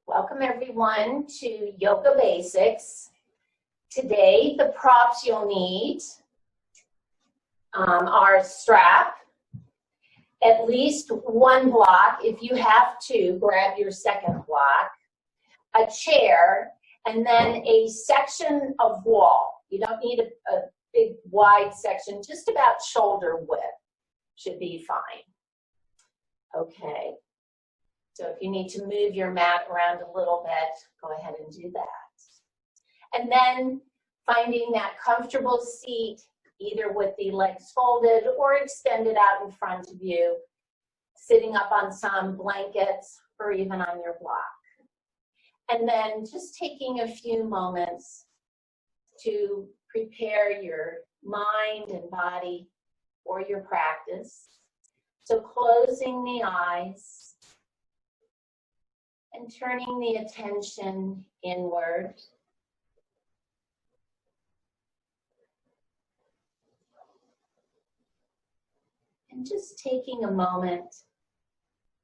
Welcome everyone to Yoga Basics. Today the props you'll need are a strap, at least one block. If you have to, grab your second block, a chair, and then a section of wall. You don't need a big wide section, just about shoulder width should be fine. Okay. So if you need to move your mat around a little bit, go ahead and do that. And then finding that comfortable seat, either with the legs folded or extended out in front of you, sitting up on some blankets or even on your block. And then just taking a few moments to prepare your mind and body for your practice. So closing the eyes and turning the attention inward. And just taking a moment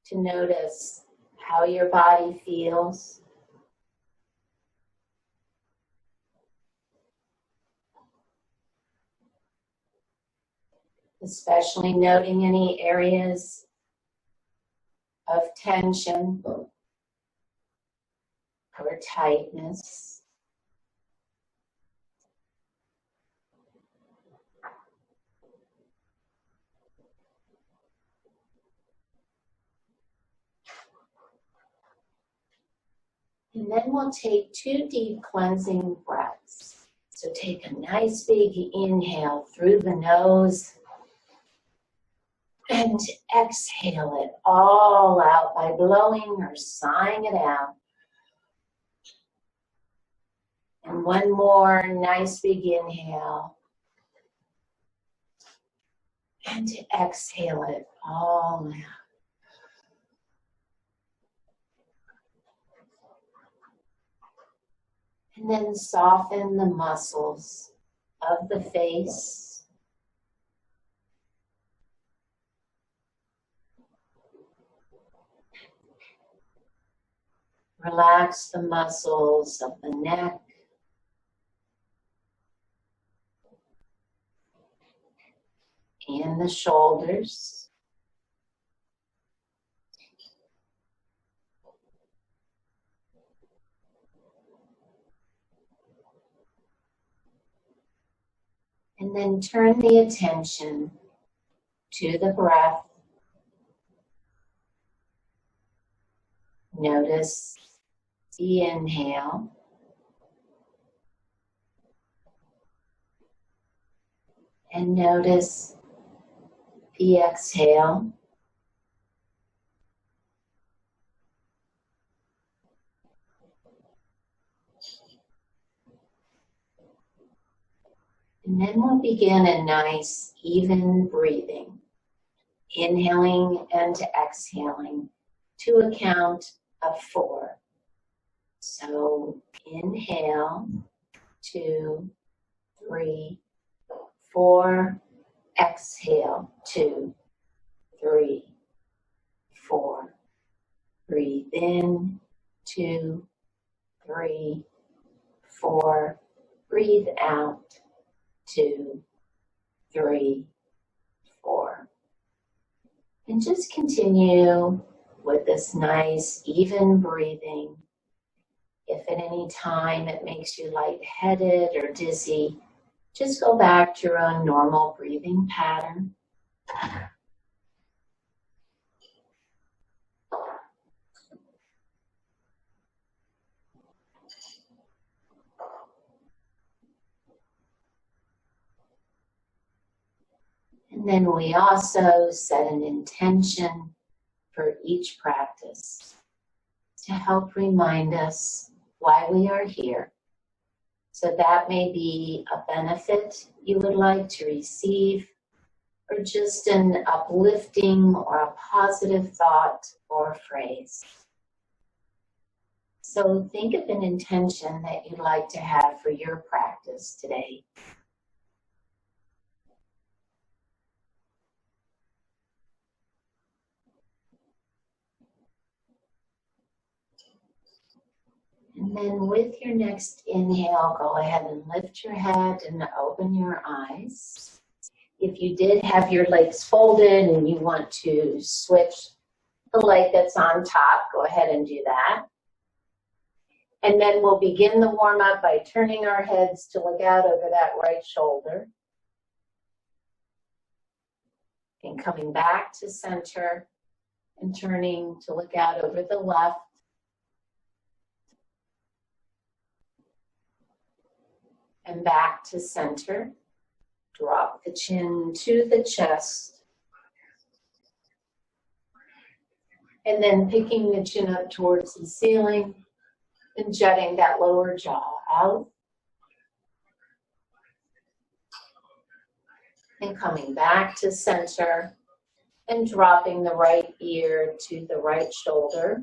to notice how your body feels. Especially noting any areas of tension or tightness. And then we'll take 2 deep cleansing breaths. So take a nice big inhale through the nose and exhale it all out by blowing or sighing it out. And one more nice big inhale. And to exhale it all out. And then soften the muscles of the face. Relax the muscles of the neck. And the shoulders. And then turn the attention to the breath. Notice the inhale. And notice the exhale. And then we'll begin a nice, even breathing. Inhaling and exhaling to a count of 4. So inhale, 2, 3, 4. Exhale, 2, 3, 4. Breathe in, 2, 3, 4. Breathe out, 2, 3, 4. And just continue with this nice, even breathing. If at any time it makes you lightheaded or dizzy, just go back to your own normal breathing pattern. And then we also set an intention for each practice to help remind us why we are here. So that may be a benefit you would like to receive, or just an uplifting or a positive thought or phrase. So think of an intention that you'd like to have for your practice today. then with your next inhale, go ahead and lift your head and open your eyes. If you did have your legs folded and you want to switch the leg that's on top, go ahead and do that. And then we'll begin the warm-up by turning our heads to look out over that right shoulder. And coming back to center and turning to look out over the left. And back to center. Drop the chin to the chest. And then picking the chin up towards the ceiling and jutting that lower jaw out. And coming back to center and dropping the right ear to the right shoulder.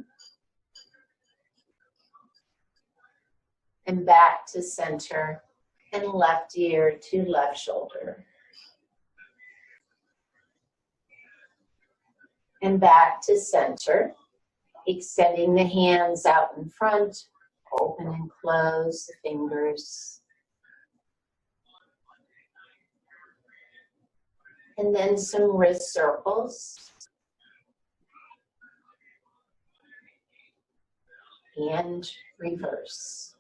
And back to center and left ear to left shoulder. And back to center, extending the hands out in front, open and close the fingers. And then some wrist circles. And reverse.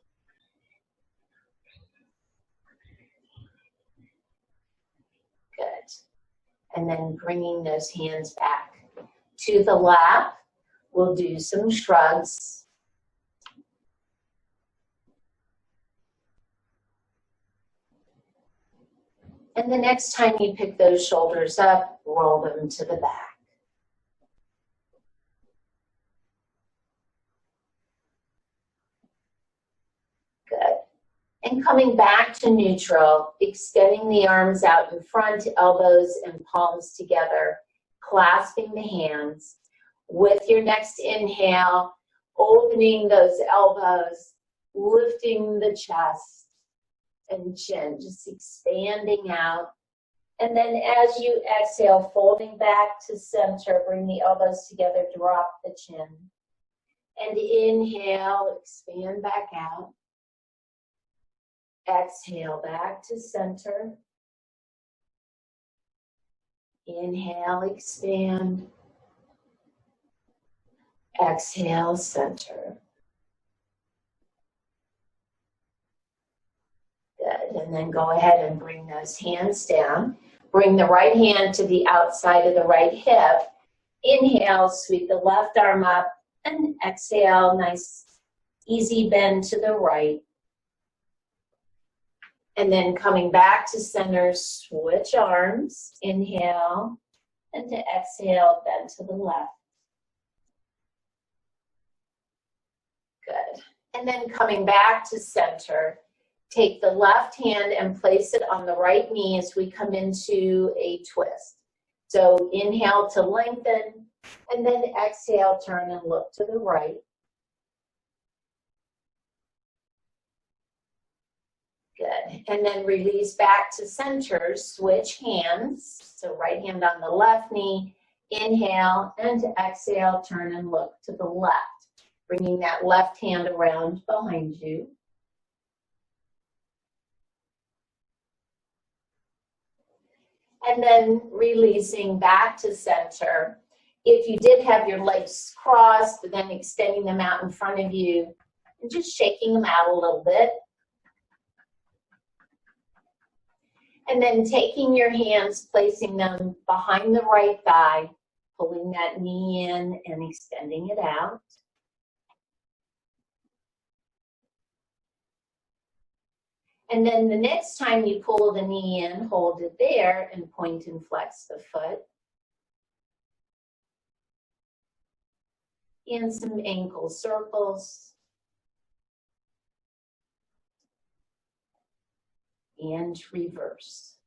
Good. And then bringing those hands back to the lap. We'll do some shrugs. And the next time you pick those shoulders up, roll them to the back. Good. And coming back to neutral, extending the arms out in front, elbows and palms together, clasping the hands. With your next inhale, opening those elbows, lifting the chest and chin, just expanding out. And then as you exhale, folding back to center, bring the elbows together, drop the chin. And inhale, expand back out. Exhale, back to center. Inhale, expand. Exhale, center. Good. And then go ahead and bring those hands down. Bring the right hand to the outside of the right hip. Inhale, sweep the left arm up. And exhale, nice, easy bend to the right. And then coming back to center, switch arms. Inhale, and to exhale, bend to the left. Good. And then coming back to center, take the left hand and place it on the right knee as we come into a twist. So inhale to lengthen, and then exhale, turn and look to the right. Good. And then release back to center, switch hands. So right hand on the left knee, inhale, and to exhale, turn and look to the left. Bringing that left hand around behind you. And then releasing back to center. If you did have your legs crossed, then extending them out in front of you and just shaking them out a little bit. And then taking your hands, placing them behind the right thigh, pulling that knee in and extending it out. And then the next time you pull the knee in, hold it there and point and flex the foot. And some ankle circles. And reverse.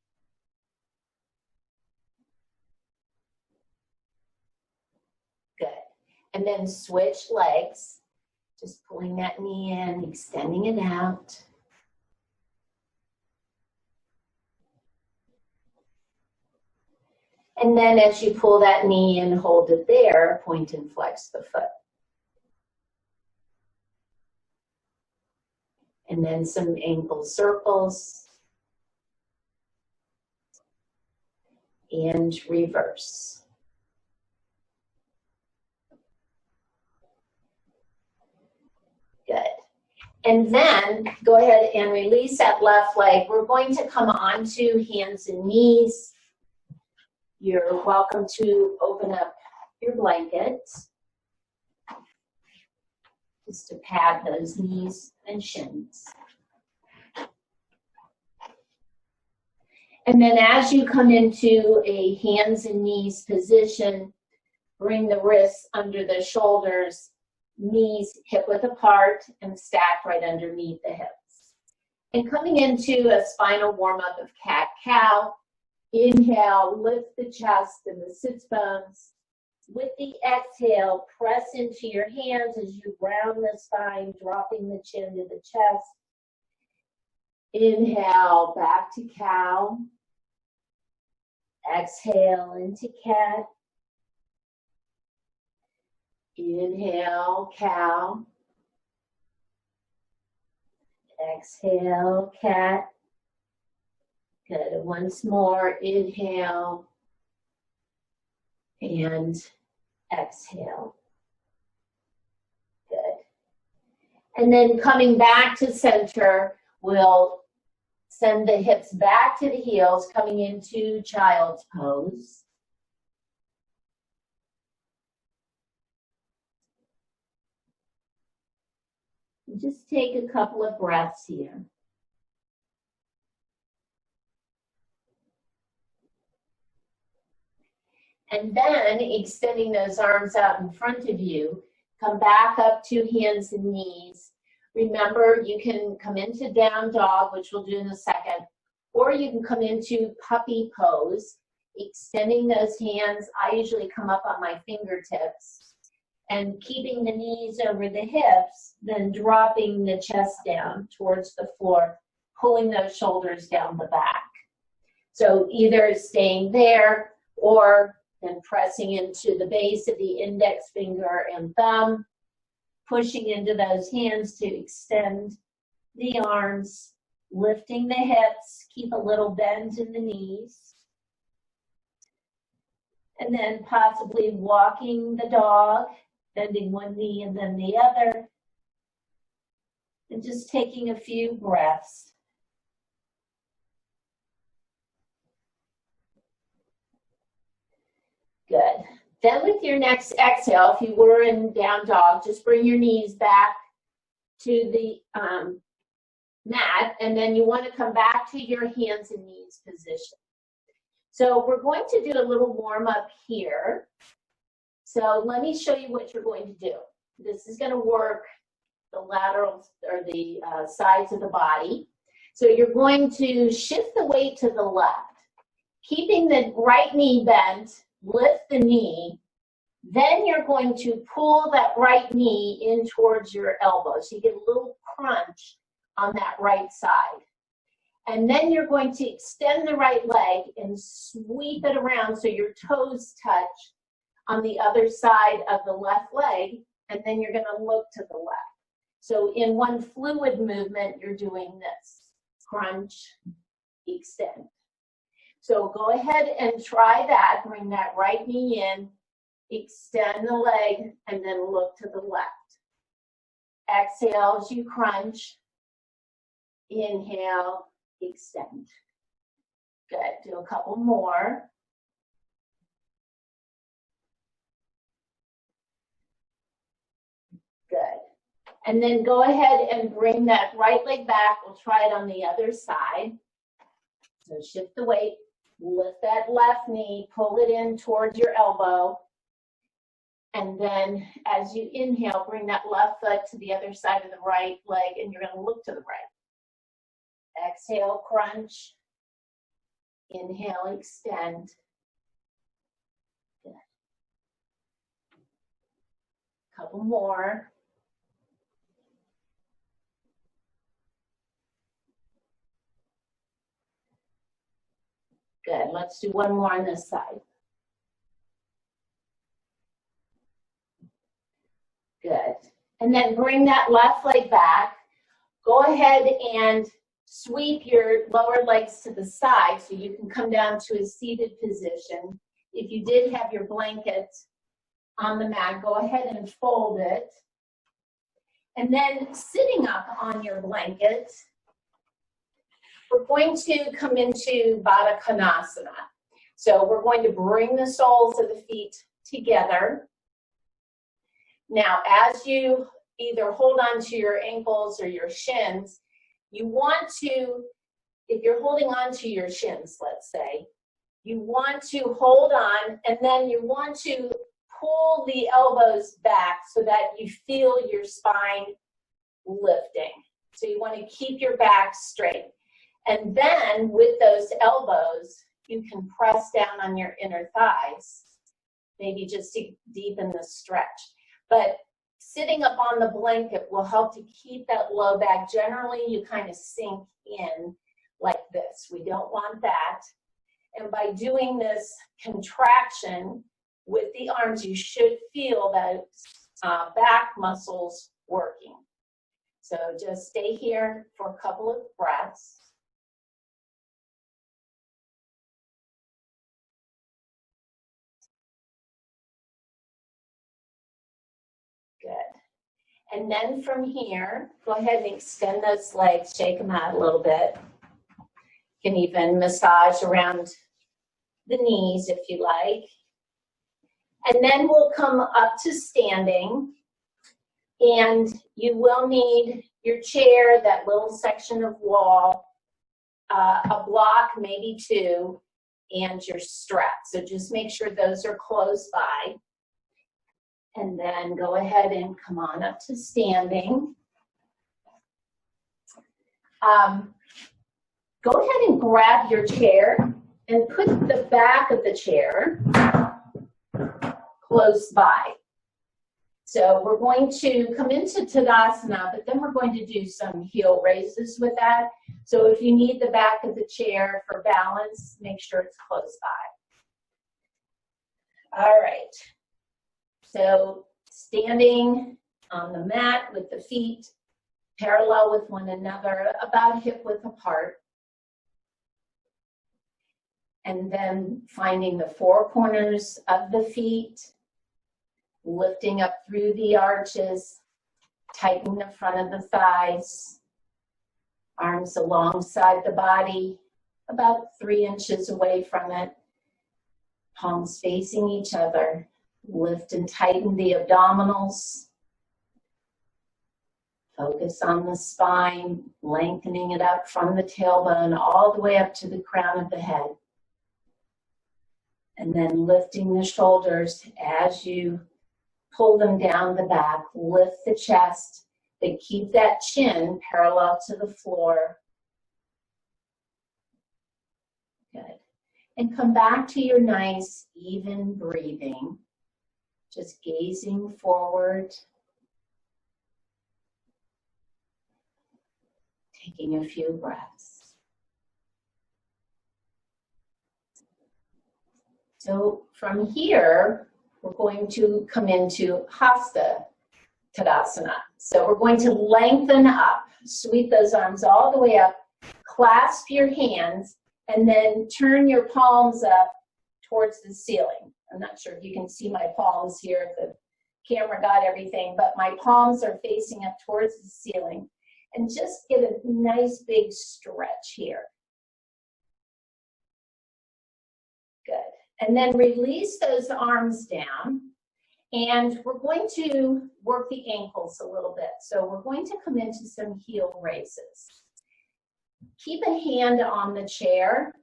Good. And then switch legs. Just pulling that knee in, extending it out. And then as you pull that knee in, hold it there, point and flex the foot. And then some ankle circles. And reverse. Good. And then go ahead and release that left leg. We're going to come onto hands and knees. You're welcome to open up your blanket just to pad those knees and shins. And then as you come into a hands and knees position, bring the wrists under the shoulders, knees hip width apart and stacked right underneath the hips. And coming into a spinal warm-up of cat-cow, inhale, lift the chest and the sits bones. With the exhale, press into your hands as you round the spine, dropping the chin to the chest. Inhale, back to cow. Exhale into cat. Inhale, cow. Exhale, cat. Good. Once more, inhale and exhale. Good. And then coming back to center, we'll send the hips back to the heels, coming into child's pose. Just take a couple of breaths here. And then extending those arms out in front of you, come back up to hands and knees. Remember, you can come into down dog, which we'll do in a second, or you can come into puppy pose, extending those hands. I usually come up on my fingertips and keeping the knees over the hips, then dropping the chest down towards the floor, pulling those shoulders down the back. So either staying there or then pressing into the base of the index finger and thumb, pushing into those hands to extend the arms, lifting the hips, keep a little bend in the knees. And then possibly walking the dog, bending one knee and then the other. And just taking a few breaths. Good. Then with your next exhale, if you were in down dog, just bring your knees back to the mat, and then you want to come back to your hands and knees position. So we're going to do a little warm up here. So let me show you what you're going to do. This is going to work the lateral or the sides of the body. So you're going to shift the weight to the left, keeping the right knee bent. Lift the knee, then you're going to pull that right knee in towards your elbow. So you get a little crunch on that right side. And then you're going to extend the right leg and sweep it around so your toes touch on the other side of the left leg, and then you're going to look to the left. So in one fluid movement, you're doing this. Crunch, extend. So go ahead and try that. Bring that right knee in, extend the leg, and then look to the left. Exhale as you crunch. Inhale, extend. Good. Do a couple more. Good. And then go ahead and bring that right leg back. We'll try it on the other side. So shift the weight. Lift that left knee, pull it in towards your elbow. And then as you inhale, bring that left foot to the other side of the right leg, and you're going to look to the right. Exhale, crunch. Inhale, extend. Good. Couple more. Good. Let's do one more on this side. Good. And then bring that left leg back. Go ahead and sweep your lower legs to the side so you can come down to a seated position. If you did have your blanket on the mat, go ahead and fold it. And then sitting up on your blanket, we're going to come into Baddha Konasana. So we're going to bring the soles of the feet together. Now, as you either hold on to your ankles or your shins, you want to, if you're holding on to your shins, let's say, you want to hold on and then you want to pull the elbows back so that you feel your spine lifting. So you want to keep your back straight. And then with those elbows, you can press down on your inner thighs, maybe just to deepen the stretch. But sitting up on the blanket will help to keep that low back. Generally, you kind of sink in like this. We don't want that. And by doing this contraction with the arms, you should feel that back muscles working. So just stay here for a couple of breaths. Good. And then from here, go ahead and extend those legs, shake them out a little bit. You can even massage around the knees if you like. And then we'll come up to standing. And you will need your chair, that little section of wall, a block, maybe two, and your strap. So just make sure those are close by. And then go ahead and come on up to standing. Go ahead and grab your chair and put the back of the chair close by. So we're going to come into Tadasana, but then we're going to do some heel raises with that. So if you need the back of the chair for balance, make sure it's close by. All right. So standing on the mat with the feet parallel with one another, about hip width apart. And then finding the four corners of the feet, lifting up through the arches, tighten the front of the thighs, arms alongside the body, about 3 inches away from it, palms facing each other. Lift and tighten the abdominals. Focus on the spine, lengthening it up from the tailbone all the way up to the crown of the head. And then lifting the shoulders as you pull them down the back. Lift the chest, but keep that chin parallel to the floor. Good. And come back to your nice, even breathing. Just gazing forward. Taking a few breaths. So from here, we're going to come into Hasta Tadasana. So we're going to lengthen up, sweep those arms all the way up, clasp your hands, and then turn your palms up towards the ceiling. I'm not sure if you can see my palms here, the camera got everything, but my palms are facing up towards the ceiling. And just get a nice big stretch here. Good. And then release those arms down. And we're going to work the ankles a little bit. So we're going to come into some heel raises. Keep a hand on the chair,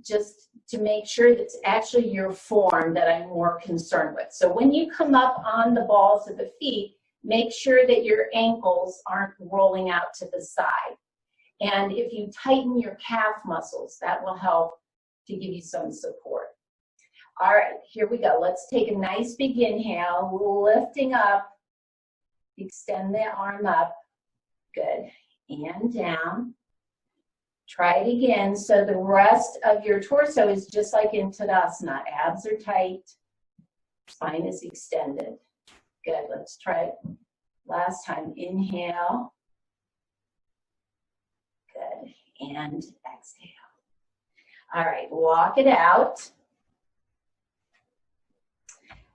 just to make sure that it's actually your form that I'm more concerned with. So when you come up on the balls of the feet, make sure that your ankles aren't rolling out to the side. And if you tighten your calf muscles, that will help to give you some support. All right, here we go. Let's take a nice big inhale, lifting up, extend the arm up. Good. And down. Try it again. So the rest of your torso is just like in Tadasana. Abs are tight, spine is extended. Good. Let's try it last time. Inhale, and exhale. All right, walk it out.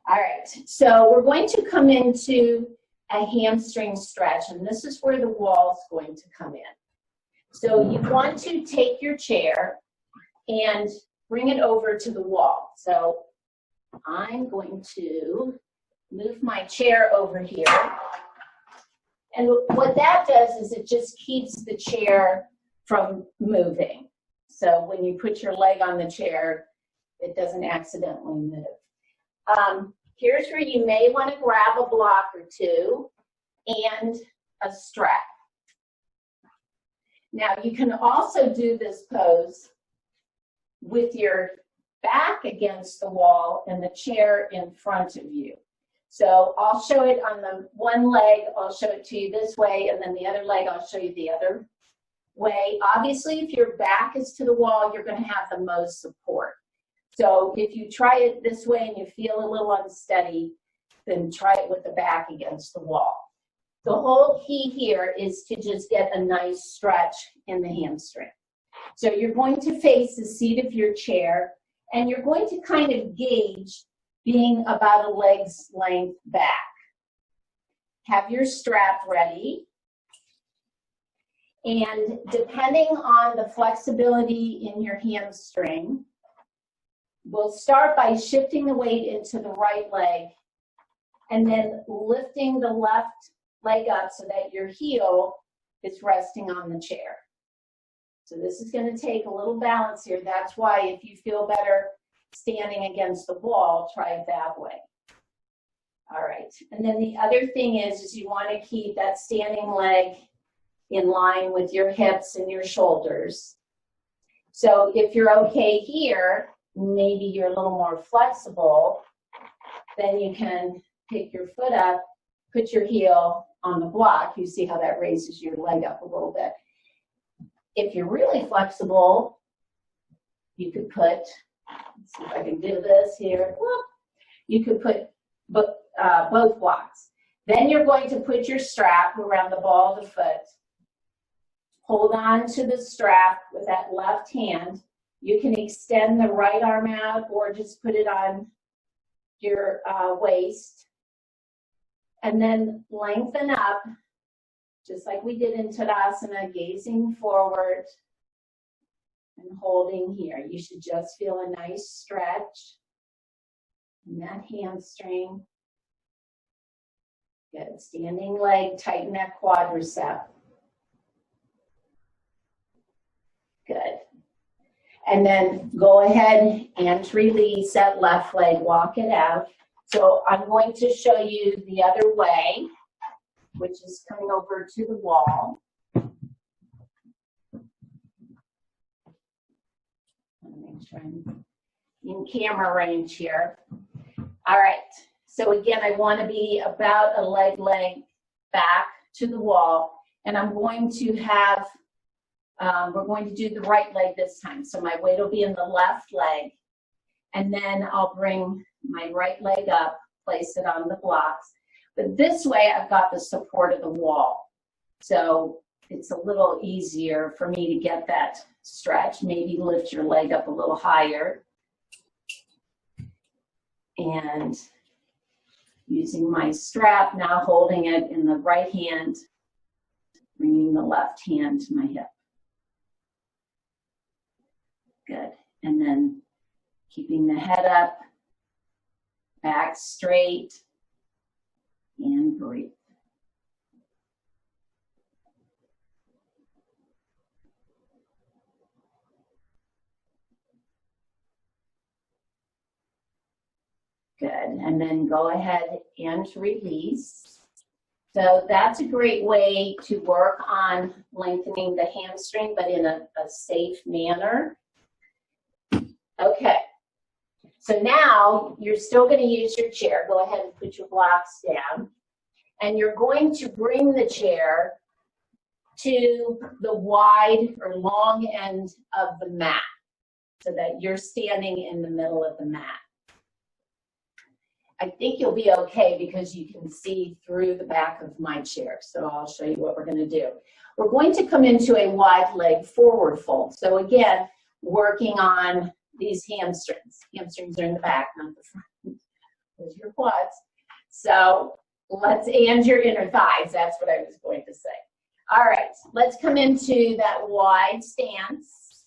All right, so we're going to come into a hamstring stretch, and this is where the wall is going to come in. So you want to take your chair and bring it over to the wall. So I'm going to move my chair over here. And what that does is it just keeps the chair from moving. So when you put your leg on the chair, it doesn't accidentally move. Here's where you may want to grab a block or two and a strap. Now you can also do this pose with your back against the wall and the chair in front of you. So I'll show it on the one leg, I'll show it to you this way, and then the other leg I'll show you the other way. Obviously, if your back is to the wall, you're going to have the most support. So if you try it this way and you feel a little unsteady, then try it with the back against the wall. The whole key here is to just get a nice stretch in the hamstring. So you're going to face the seat of your chair, and you're going to kind of gauge being about a leg's length back. Have your strap ready. And depending on the flexibility in your hamstring, we'll start by shifting the weight into the right leg and then lifting the left leg up so that your heel is resting on the chair. So this is going to take a little balance here. That's why if you feel better standing against the wall, try it that way. All right. And then the other thing is you want to keep that standing leg in line with your hips and your shoulders. So if you're okay here, maybe you're a little more flexible, then you can pick your foot up, put your heel on the block. You see how that raises your leg up a little bit. If you're really flexible, you could put, let's see if I can do this here. You could put both blocks. Then you're going to put your strap around the ball of the foot. Hold on to the strap with that left hand. You can extend the right arm out or just put it on your waist. And then lengthen up, just like we did in Tadasana, gazing forward and holding here. You should just feel a nice stretch in that hamstring. Good. Standing leg, tighten that quadricep. Good. And then go ahead and release that left leg, walk it out. So I'm going to show you the other way, which is coming over to the wall. Let me make sure I'm in camera range here. All right. So again, I want to be about a leg length back to the wall, and I'm going to have we're going to do the right leg this time. So my weight will be in the left leg, and then I'll bring my right leg up, place it on the blocks. But this way, I've got the support of the wall. So it's a little easier for me to get that stretch. Maybe lift your leg up a little higher. And using my strap, now holding it in the right hand, bringing the left hand to my hip. Good. And then keeping the head up, back straight, and breathe. Good. And then go ahead and release. So that's a great way to work on lengthening the hamstring, but in a safe manner. Okay. So now you're still going to use your chair. Go ahead and put your blocks down. And you're going to bring the chair to the wide or long end of the mat so that you're standing in the middle of the mat. I think you'll be okay because you can see through the back of my chair. So I'll show you what we're going to do. We're going to come into a wide leg forward fold. So again, working on these hamstrings. Hamstrings are in the back, not the front. There's your quads. So and your inner thighs. That's what I was going to say. All right, let's come into that wide stance.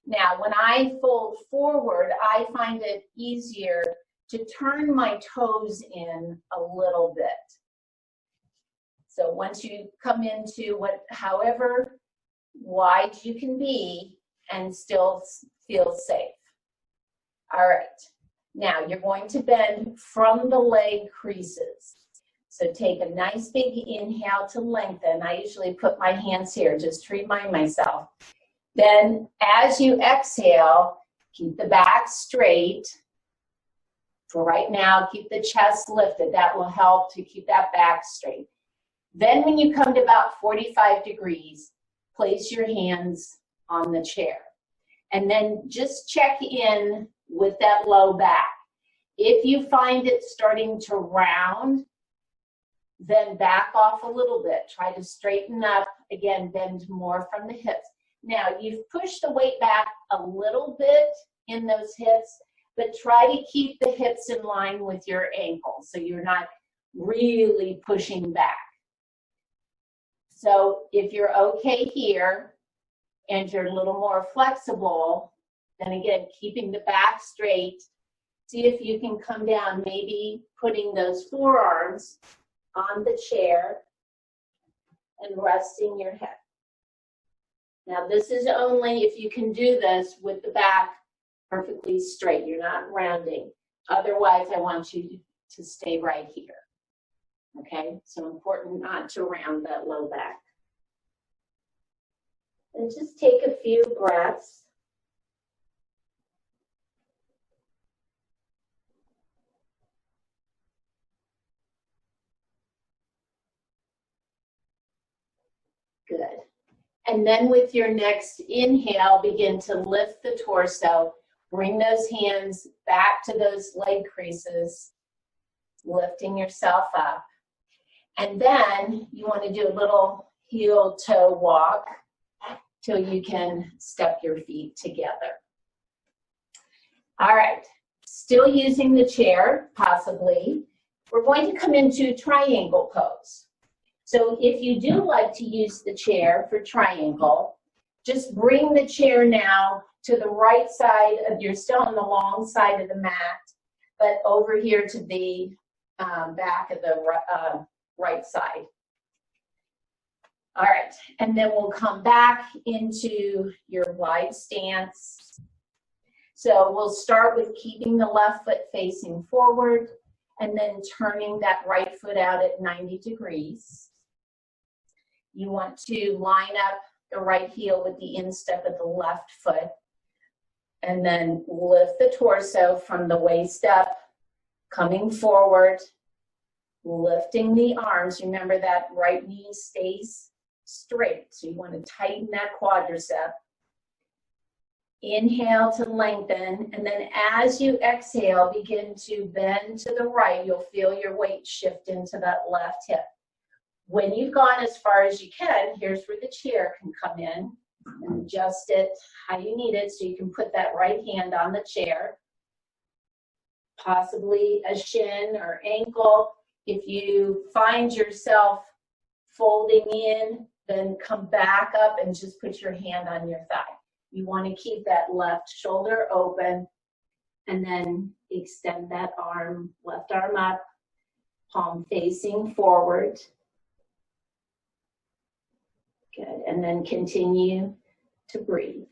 Now, when I fold forward, I find it easier to turn my toes in a little bit. So once you come into however wide you can be and still feel safe. All right, now you're going to bend from the leg creases. So take a nice big inhale to lengthen. I usually put my hands here just to remind myself. Then as you exhale, keep the back straight. For right now, keep the chest lifted. That will help to keep that back straight. Then when you come to about 45 degrees, place your hands on the chair. And then just check in with that low back. If you find it starting to round, then back off a little bit. Try to straighten up. Again, bend more from the hips. Now, you've pushed the weight back a little bit in those hips, but try to keep the hips in line with your ankles so you're not really pushing back. So if you're okay here and you're a little more flexible, then again, keeping the back straight, see if you can come down, maybe putting those forearms on the chair and resting your head. Now this is only if you can do this with the back perfectly straight. You're not rounding. Otherwise, I want you to stay right here. Okay, so important not to round that low back. And just take a few breaths. Good. And then with your next inhale, begin to lift the torso. Bring those hands back to those leg creases, lifting yourself up. And then you want to do a little heel-toe walk till you can step your feet together. All right, still using the chair, possibly. We're going to come into triangle pose. So if you do like to use the chair for triangle, just bring the chair now to the right side of, you're still on the long side of the mat, but over here to the back of the right side. All right, and then we'll come back into your wide stance. So we'll start with keeping the left foot facing forward and then turning that right foot out at 90 degrees. You want to line up the right heel with the instep of the left foot and then lift the torso from the waist up, coming forward, lifting the arms. Remember that right knee stays straight, so you want to tighten that quadricep. Inhale to lengthen, and then as you exhale, begin to bend to the right. You'll feel your weight shift into that left hip. When you've gone as far as you can, here's where the chair can come in and adjust it how you need it, so you can put that right hand on the chair, possibly a shin or ankle. If you find yourself folding in, then come back up and just put your hand on your thigh. You want to keep that left shoulder open and then extend that arm, left arm up, palm facing forward. Good, and then continue to breathe.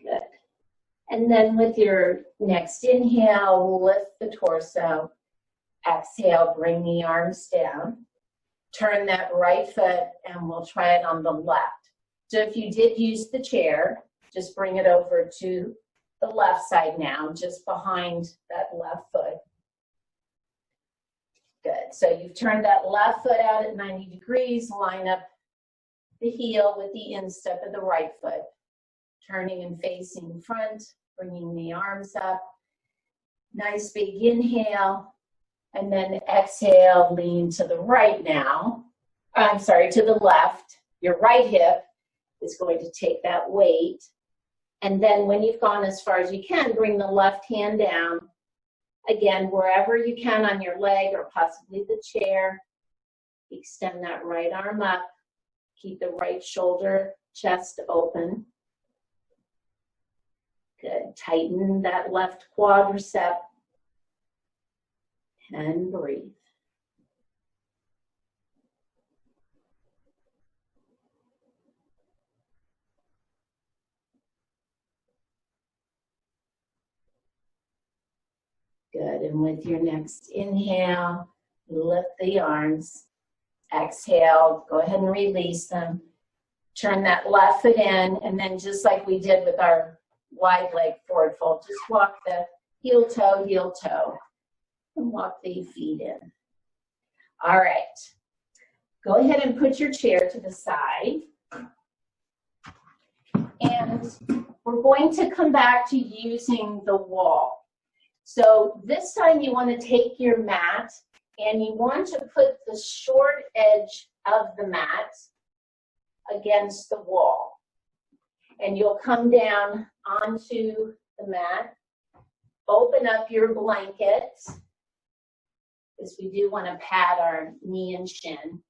Good. And then with your next inhale, lift the torso. Exhale, bring the arms down. Turn that right foot and we'll try it on the left. So if you did use the chair, just bring it over to the left side now, just behind that left foot. Good. So you've turned that left foot out at 90 degrees. Line up the heel with the instep of the right foot. Turning and facing front, bringing the arms up. Nice big inhale. And then exhale, lean to the right now. I'm sorry, to the left. Your right hip is going to take that weight. And then when you've gone as far as you can, bring the left hand down. Again, wherever you can on your leg or possibly the chair. Extend that right arm up. Keep the right shoulder, chest open. Good. Tighten that left quadricep. And breathe. Good, and with your next inhale, lift the arms. Exhale, go ahead and release them. Turn that left foot in, and then just like we did with our wide leg forward fold, just walk the heel toe, and walk the feet in. All right, go ahead and put your chair to the side. And we're going to come back to using the wall. So this time you want to take your mat and you want to put the short edge of the mat against the wall. And you'll come down onto the mat, open up your blanket, because we do want to pad our knee and shin,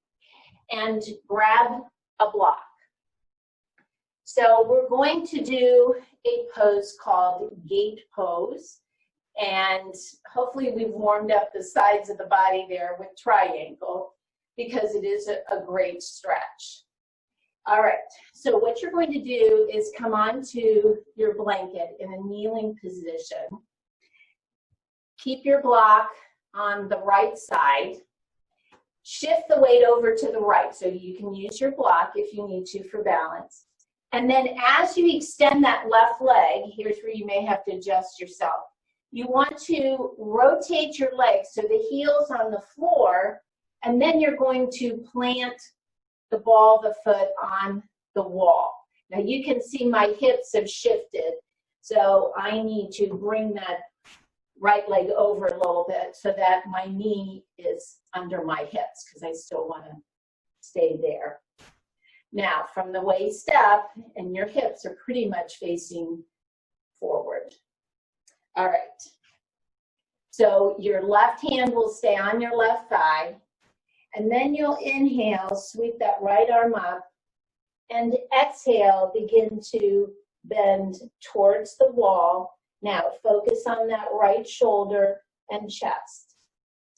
and grab a block. So we're going to do a pose called gate pose. And hopefully we've warmed up the sides of the body there with triangle, because it is a great stretch. All right, so what you're going to do is come onto your blanket in a kneeling position. Keep your block on the right side. Shift the weight over to the right, so you can use your block if you need to for balance. And then as you extend that left leg, here's where you may have to adjust yourself. You want to rotate your legs so the heel's on the floor, and then you're going to plant the ball of the foot on the wall. Now you can see my hips have shifted, so I need to bring that right leg over a little bit so that my knee is under my hips, because I still want to stay there. Now from the waist up, and your hips are pretty much facing forward. All right, so your left hand will stay on your left thigh, and then you'll inhale, sweep that right arm up, and exhale, begin to bend towards the wall. Now focus on that right shoulder and chest.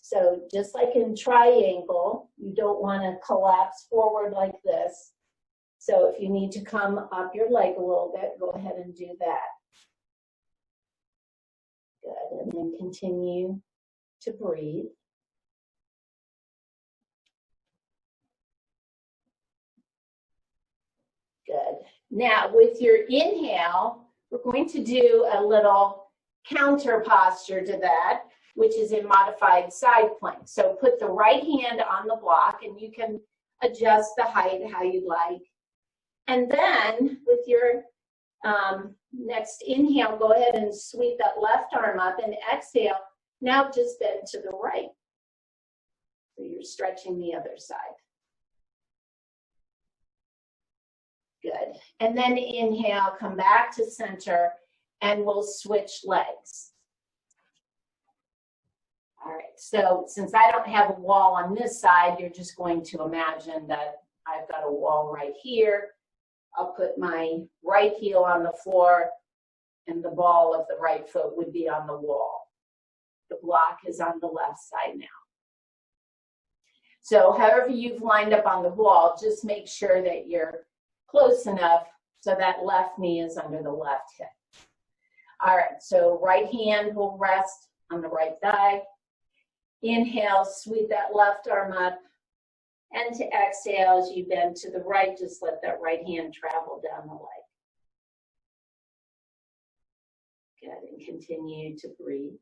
So just like in triangle, you don't want to collapse forward like this. So if you need to come up your leg a little bit, go ahead and do that. Good, and then continue to breathe. Good. Now with your inhale, we're going to do a little counter posture to that, which is a modified side plank. So put the right hand on the block, and you can adjust the height how you'd like. And then with your next inhale, go ahead and sweep that left arm up, and exhale, now just bend to the right. So you're stretching the other side. Good. And then inhale, come back to center, and we'll switch legs. All right, so since I don't have a wall on this side, you're just going to imagine that I've got a wall right here. I'll put my right heel on the floor, and the ball of the right foot would be on the wall. The block is on the left side now. So however you've lined up on the wall, just make sure that you're close enough so that left knee is under the left hip. All right, so right hand will rest on the right thigh. Inhale, sweep that left arm up. And to exhale, as you bend to the right, just let that right hand travel down the leg. Good, and continue to breathe.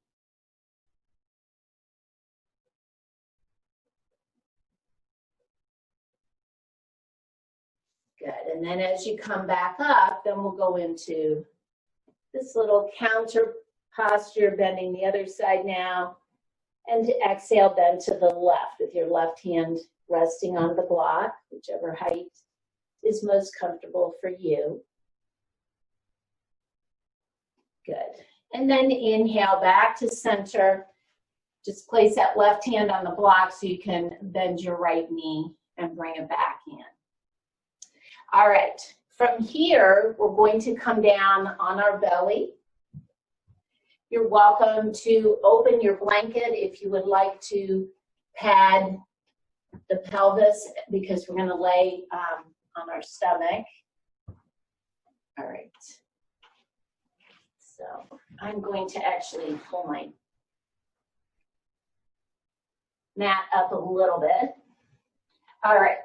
Good. And then as you come back up, then we'll go into this little counter posture, bending the other side now. And exhale, bend to the left with your left hand resting on the block, whichever height is most comfortable for you. Good. And then inhale back to center. Just place that left hand on the block so you can bend your right knee and bring it back in. All right. From here, we're going to come down on our belly. You're welcome to open your blanket if you would like to pad the pelvis, because we're going to lay on our stomach. All right. So I'm going to actually pull my mat up a little bit. All right.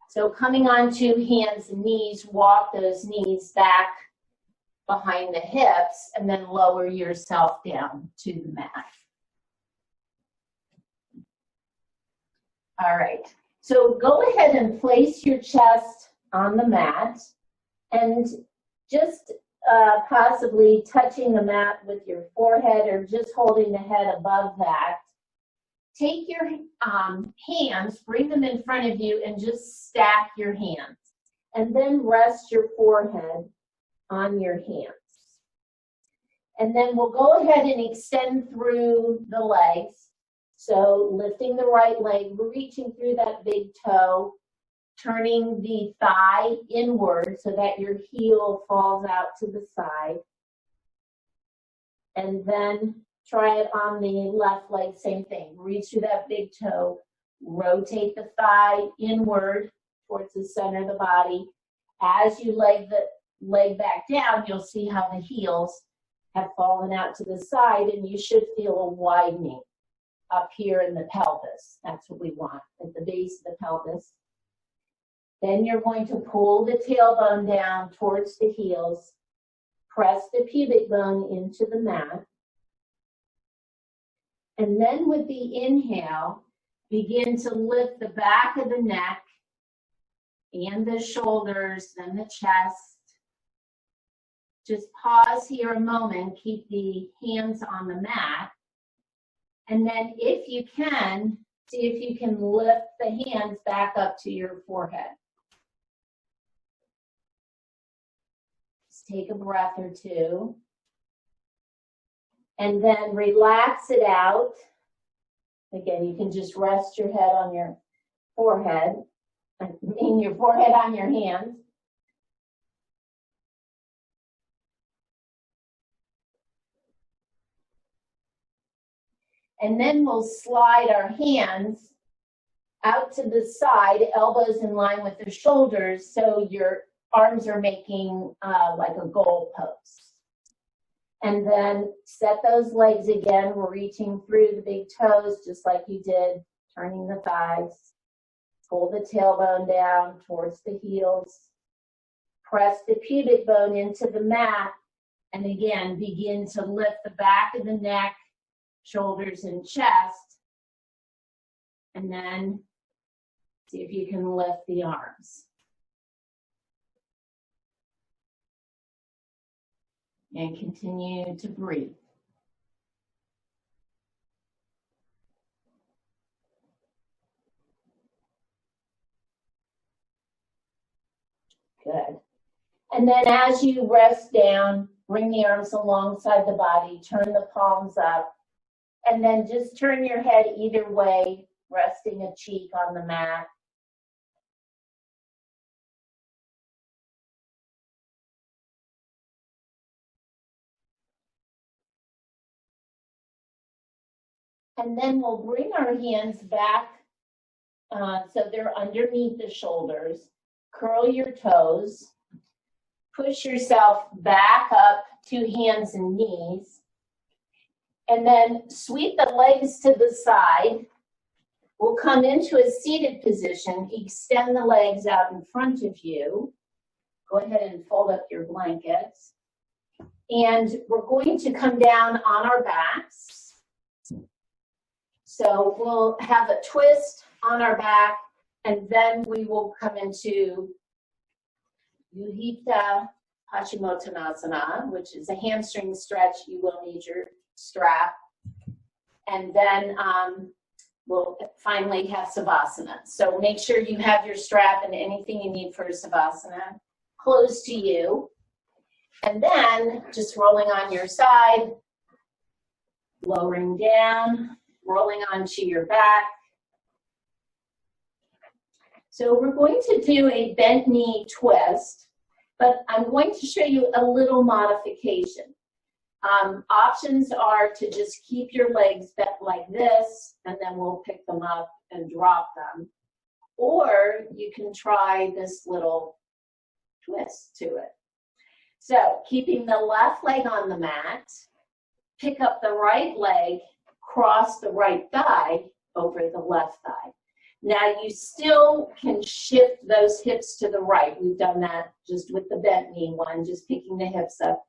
So coming onto hands and knees, walk those knees back behind the hips and then lower yourself down to the mat. All right. So go ahead and place your chest on the mat and just possibly touching the mat with your forehead or just holding the head above that. Take your hands, bring them in front of you, and just stack your hands. And then rest your forehead on your hands. And then we'll go ahead and extend through the legs. So lifting the right leg, reaching through that big toe, turning the thigh inward so that your heel falls out to the side. And then try it on the left leg, same thing. Reach through that big toe, rotate the thigh inward towards the center of the body. As you leg the leg back down, you'll see how the heels have fallen out to the side, and you should feel a widening up here in the pelvis. That's what we want, at the base of the pelvis. Then you're going to pull the tailbone down towards the heels, press the pubic bone into the mat, and then with the inhale, begin to lift the back of the neck and the shoulders, then the chest. Just pause here a moment, keep the hands on the mat, and then if you can, see if you can lift the hands back up to your forehead. Just take a breath or two. And then relax it out. Again, you can just rest your head on your forehead, your forehead on your hands. And then we'll slide our hands out to the side, elbows in line with the shoulders, so your arms are making like a goal pose. And then set those legs again, reaching through the big toes, just like you did, turning the thighs. Pull the tailbone down towards the heels. Press the pubic bone into the mat. And again, begin to lift the back of the neck, shoulders and chest. And then see if you can lift the arms. And continue to breathe. Good. And then as you rest down, bring the arms alongside the body, turn the palms up, and then just turn your head either way, resting a cheek on the mat. And then we'll bring our hands back so they're underneath the shoulders. Curl your toes. Push yourself back up to hands and knees. And then sweep the legs to the side. We'll come into a seated position. Extend the legs out in front of you. Go ahead and fold up your blankets. And we're going to come down on our backs. So we'll have a twist on our back, and then we will come into Utthita Paschimottanasana, which is a hamstring stretch. You will need your strap. And then we'll finally have Savasana. So make sure you have your strap and anything you need for Savasana close to you. And then just rolling on your side, lowering down, rolling onto your back. So we're going to do a bent knee twist, but I'm going to show you a little modification. Options are to just keep your legs bent like this, and then we'll pick them up and drop them. Or you can try this little twist to it. So keeping the left leg on the mat, pick up the right leg, cross the right thigh over the left thigh. Now you still can shift those hips to the right. We've done that just with the bent knee one, just picking the hips up,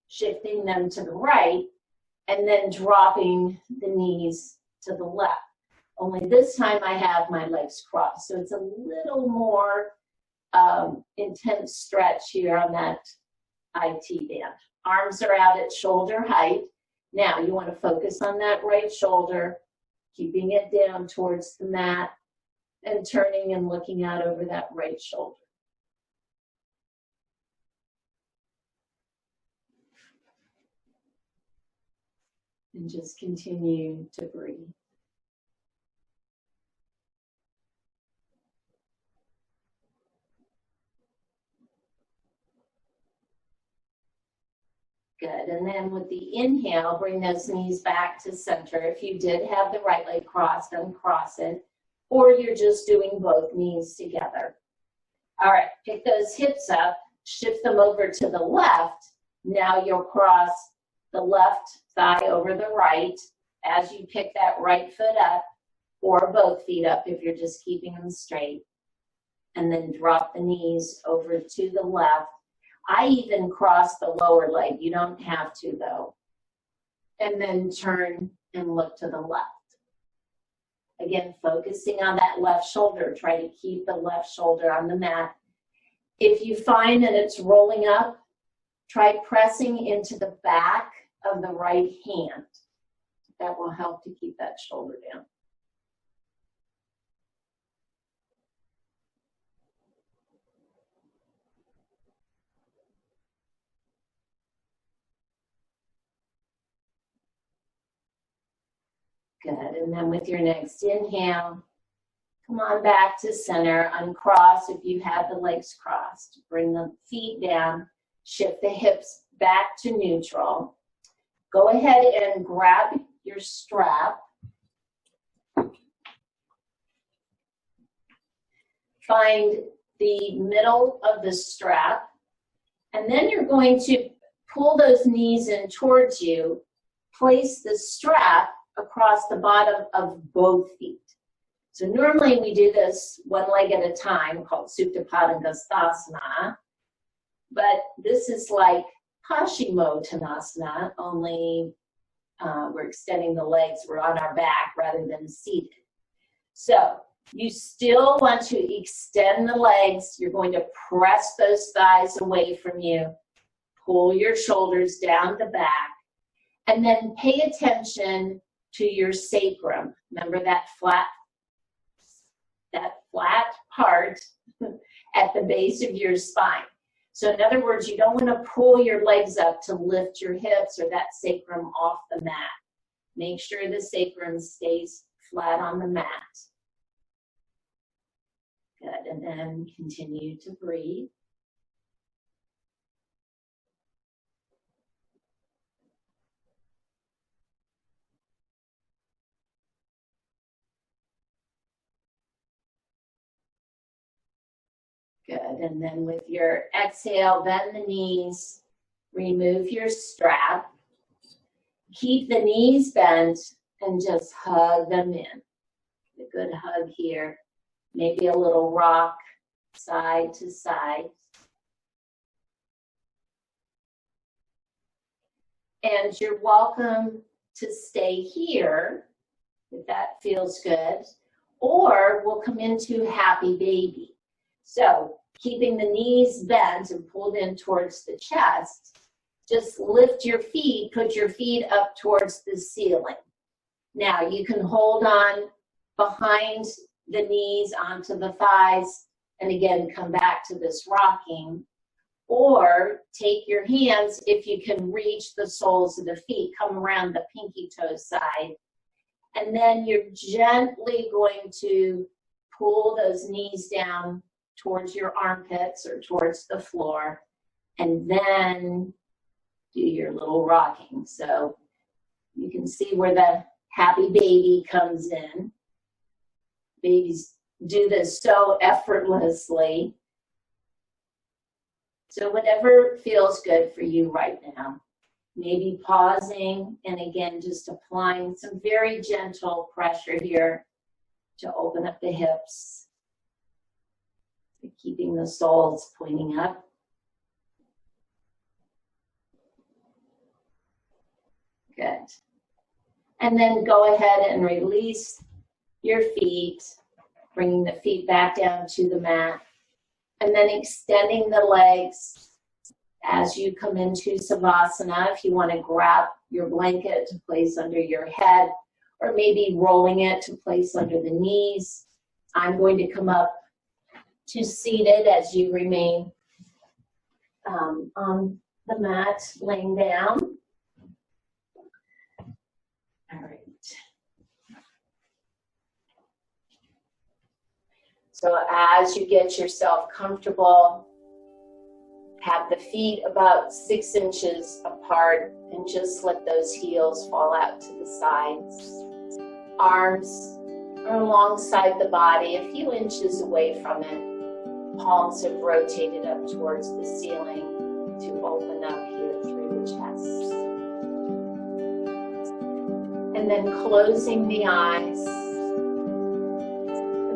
shifting them to the right, and then dropping the knees to the left. Only this time I have my legs crossed. So it's a little more intense stretch here on that IT band. Arms are out at shoulder height. Now you want to focus on that right shoulder, keeping it down towards the mat, and turning and looking out over that right shoulder. And just continue to breathe. Good, and then with the inhale, bring those knees back to center. If you did have the right leg crossed, uncross it, or you're just doing both knees together. All right, pick those hips up, shift them over to the left. Now you'll cross the left thigh over the right as you pick that right foot up, or both feet up if you're just keeping them straight. And then drop the knees over to the left. I even cross the lower leg. You don't have to though. And then turn and look to the left. Again, focusing on that left shoulder. Try to keep the left shoulder on the mat. If you find that it's rolling up, try pressing into the back of the right hand. That will help to keep that shoulder down. Good, and then with your next inhale, come on back to center, uncross if you have the legs crossed. Bring the feet down, shift the hips back to neutral. Go ahead and grab your strap. Find the middle of the strap, and then you're going to pull those knees in towards you. Place the strap across the bottom of both feet. So normally we do this one leg at a time, called Utthita Paschimottanasana, but this is like Paschimottanasana, only we're extending the legs, we're on our back rather than seated. So you still want to extend the legs. You're going to press those thighs away from you, pull your shoulders down the back, and then pay attention to your sacrum. Remember that flat part at the base of your spine. So in other words, you don't want to pull your legs up to lift your hips or that sacrum off the mat. Make sure the sacrum stays flat on the mat. Good, and then continue to breathe. Good, and then with your exhale, bend the knees, remove your strap. Keep the knees bent and just hug them in. A good hug here. Maybe a little rock side to side. And you're welcome to stay here if that feels good, or we'll come into happy baby. So keeping the knees bent and pulled in towards the chest, just lift your feet, put your feet up towards the ceiling. Now you can hold on behind the knees onto the thighs, and again, come back to this rocking. Or take your hands, if you can reach the soles of the feet, come around the pinky toe side. And then you're gently going to pull those knees down towards your armpits or towards the floor. And then do your little rocking. So you can see where the happy baby comes in. Babies do this so effortlessly. So whatever feels good for you right now. Maybe pausing and again just applying some very gentle pressure here to open up the hips. Keeping the soles pointing up. Good. And then go ahead and release your feet, bringing the feet back down to the mat. And then extending the legs as you come into Savasana. If you want to grab your blanket to place under your head, or maybe rolling it to place under the knees. I'm going to come up to seated as you remain on the mat, laying down. All right. So as you get yourself comfortable, have the feet about 6 inches apart and just let those heels fall out to the sides. Arms are alongside the body, a few inches away from it. Palms have rotated up towards the ceiling to open up here through the chest. And then closing the eyes.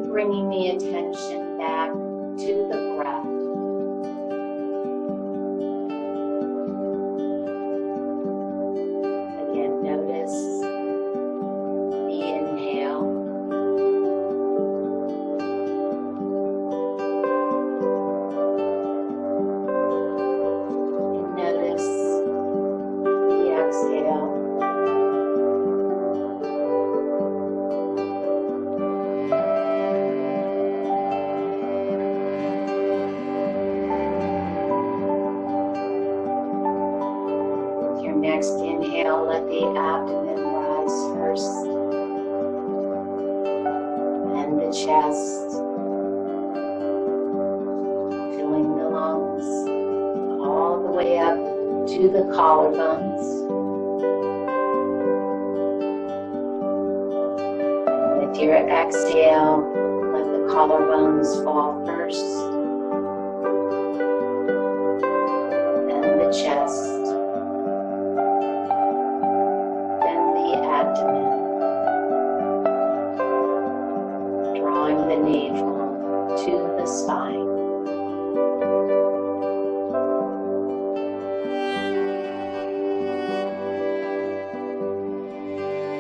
Bringing the attention back to the breath. Again, notice the inhale. And notice the exhale. Next inhale, let the abdomen rise first, and the chest, filling the lungs all the way up to the collarbones. With your exhale, let the collarbones fall first, and the chest. Drawing the navel to the spine.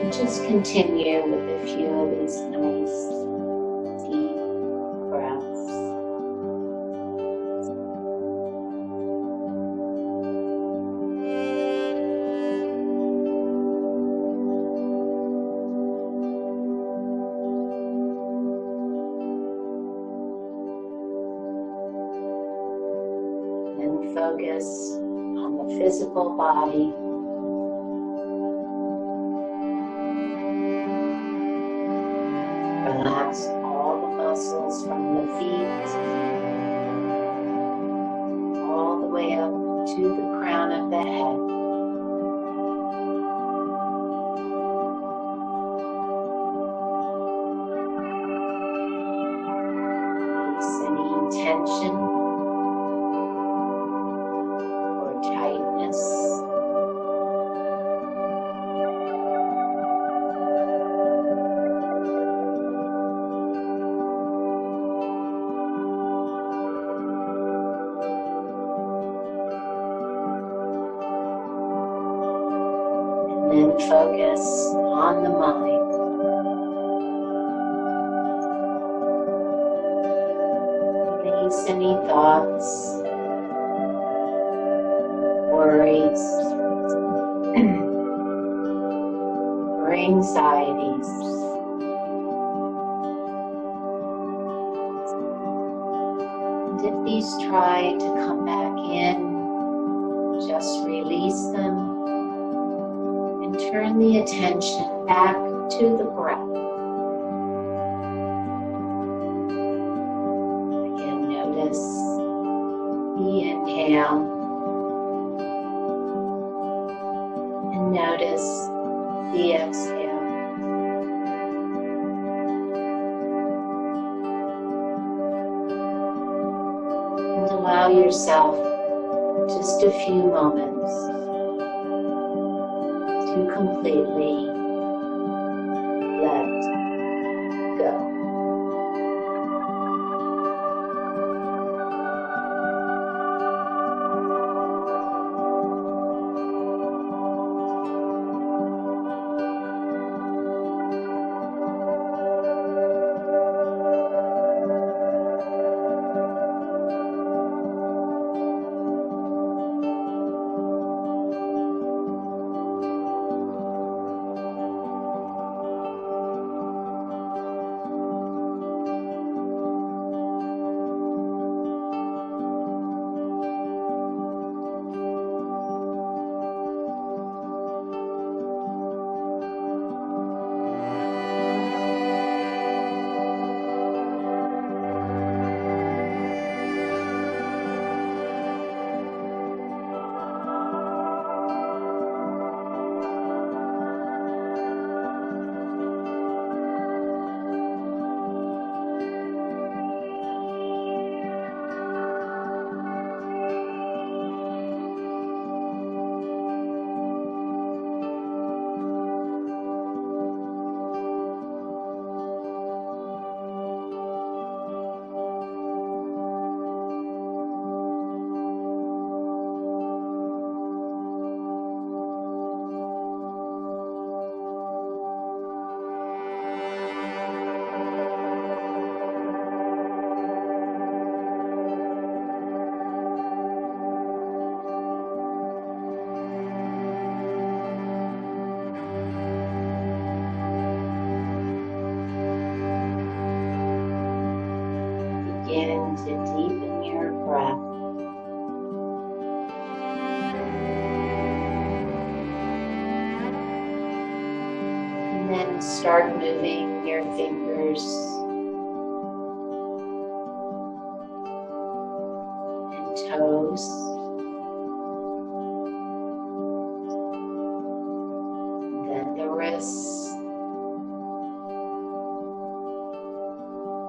And just continue with a few of these nice deep breaths. Focus on the physical body. Relax all the muscles from the feet all the way up to the crown of the head. Release any tension. And then focus on the mind. May you Notice any thoughts, worries, or anxieties. And if these try to come back in, just release them and turn the attention back to the breath. Again, notice the inhale and notice the exhale. And allow yourself just a few moments to completely let go. Begin to deepen your breath. And then start moving your fingers and toes. And then the wrists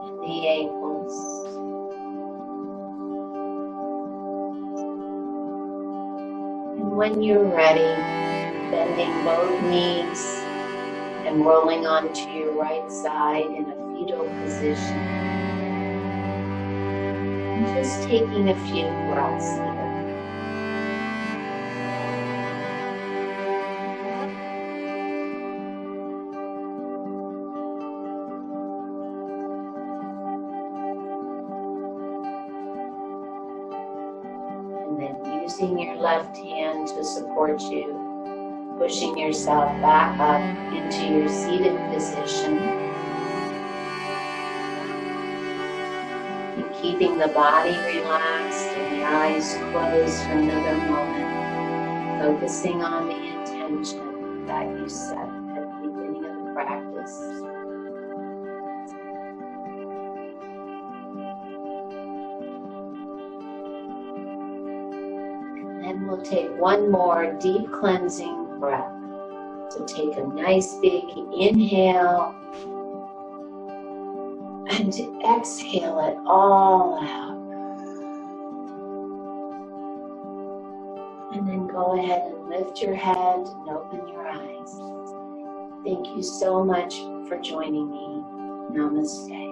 and the ankles. When you're ready, bending both knees and rolling onto your right side in a fetal position. And just taking a few breaths here. And then using your left hand to support you, pushing yourself back up into your seated position. And keeping the body relaxed and the eyes closed for another moment, focusing on the intention that you set at the beginning of the practice. And we'll take one more deep cleansing breath. So take a nice big inhale and exhale it all out. And then go ahead and lift your head and open your eyes. Thank you so much for joining me. Namaste.